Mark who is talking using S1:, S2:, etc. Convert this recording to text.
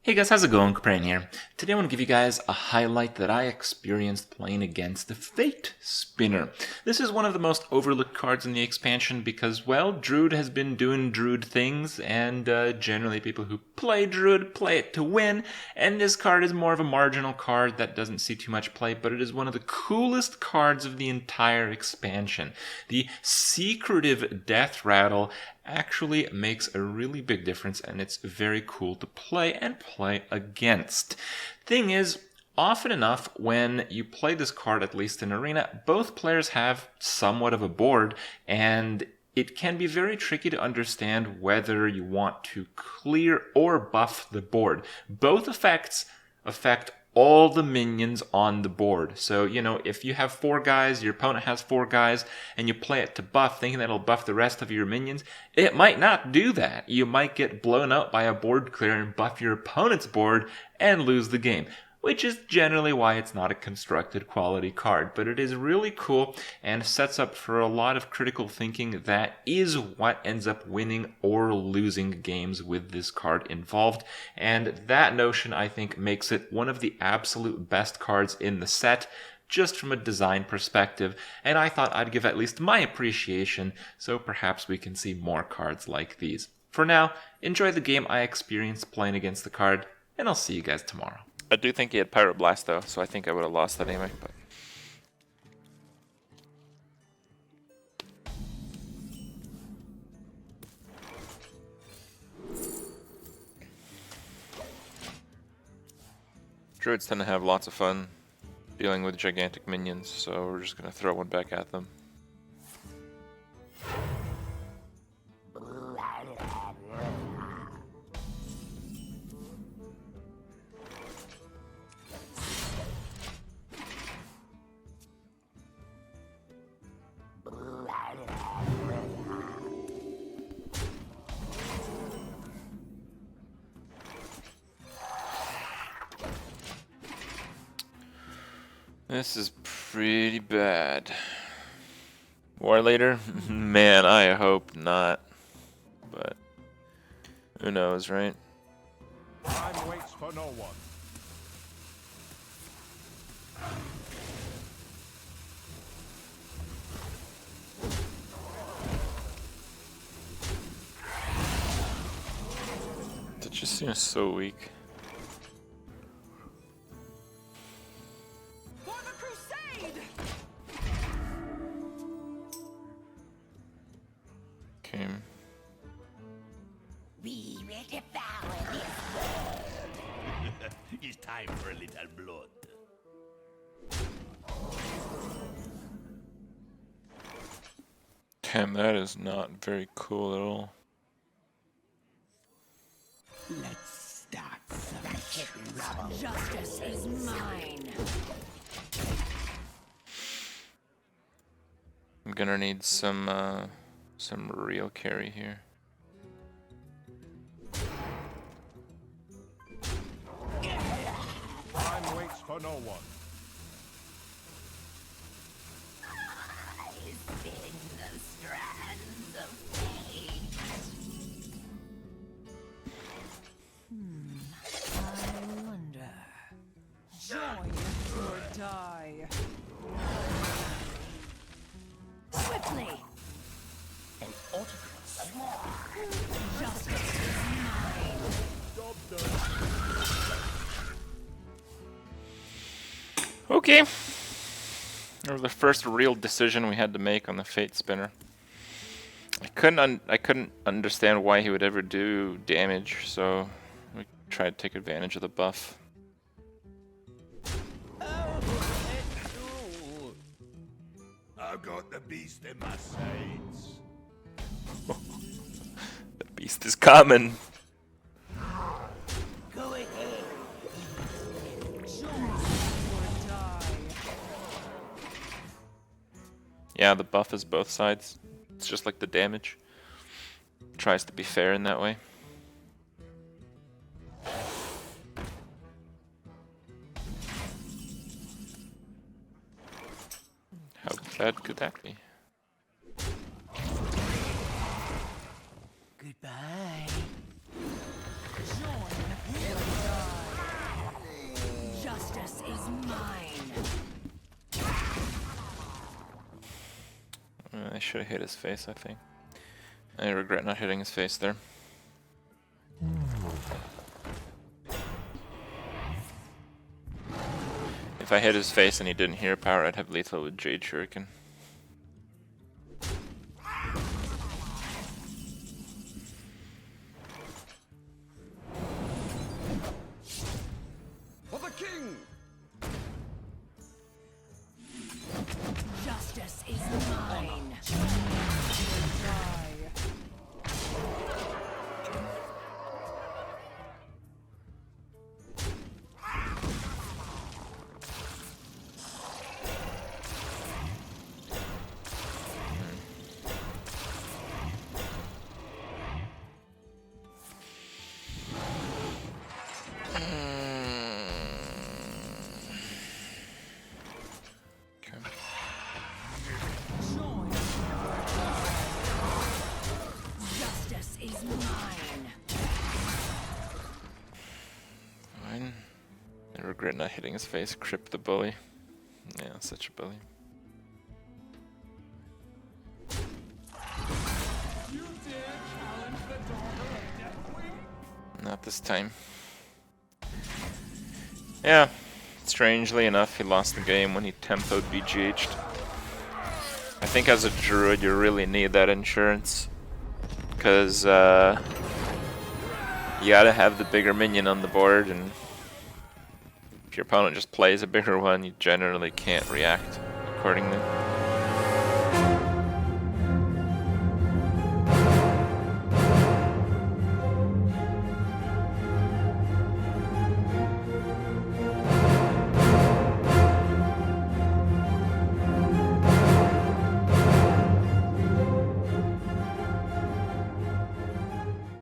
S1: Hey guys, how's it going? Kripparrian here. Today I want to give you guys a highlight that I experienced playing against the Fatespinner. This is one of the most overlooked cards in the expansion because, well, Druid has been doing Druid things, and generally people who play Druid play it to win, and this card is more of a marginal card that doesn't see too much play, but it is one of the coolest cards of the entire expansion. The secretive Death Rattle actually makes a really big difference, and it's very cool to play and play against. Thing is, often enough when you play this card, at least in Arena, both players have somewhat of a board, and it can be very tricky to understand whether you want to clear or buff the board. Both effects affect all the minions on the board. So, if you have 4 guys, your opponent has 4 guys, and you play it to buff, thinking that it'll buff the rest of your minions, it might not do that. You might get blown out by a board clear and buff your opponent's board and lose the game, which is generally why it's not a constructed quality card. But it is really cool and sets up for a lot of critical thinking that is what ends up winning or losing games with this card involved. And that notion, I think, makes it one of the absolute best cards in the set, just from a design perspective. And I thought I'd give at least my appreciation, so perhaps we can see more cards like these. For now, enjoy the game I experienced playing against the card, and I'll see you guys tomorrow.
S2: I do think he had Pyroblast though, so I think I would have lost that anyway. But Druids tend to have lots of fun dealing with gigantic minions, so we're just gonna throw one back at them. This is pretty bad. War later? Man, I hope not. But who knows, right?
S3: Time waits for no one.
S2: That just seems so weak. Okay.
S4: We will devour this world.
S3: It's time for a little blood.
S2: Damn, that is not very cool at all.
S4: Let's start some justice is mine.
S2: I'm gonna need some real carry here.
S3: Time waits for no one.
S4: I spin the strands of fate. I wonder. Join or die. Swiftly. An autocrat swarm. Justice is mine.
S2: Okay. That was the first real decision we had to make on the Fatespinner. I couldn't understand why he would ever do damage, so we tried to take advantage of the buff.
S3: I've got the beast in my sights.
S2: The beast is coming.
S4: Go ahead.
S2: Yeah, the buff is both sides. It's just like the damage. Tries to be fair in that way. How bad could that be?
S4: Goodbye.
S5: Join or die.
S2: I should have hit his face, I think. I regret not hitting his face there. If I hit his face and he didn't hear power, I'd have lethal with Jade Shuriken.
S3: For the king!
S4: Justice is mine. Justice is mine.
S2: Fine. I regret not hitting his face. Krip the bully. Yeah, such a bully. Not this time. Yeah, strangely enough, he lost the game when he tempoed BGH'd. I think as a druid, you really need that insurance. Because you gotta have the bigger minion on the board, and if your opponent just plays a bigger one, you generally can't react accordingly.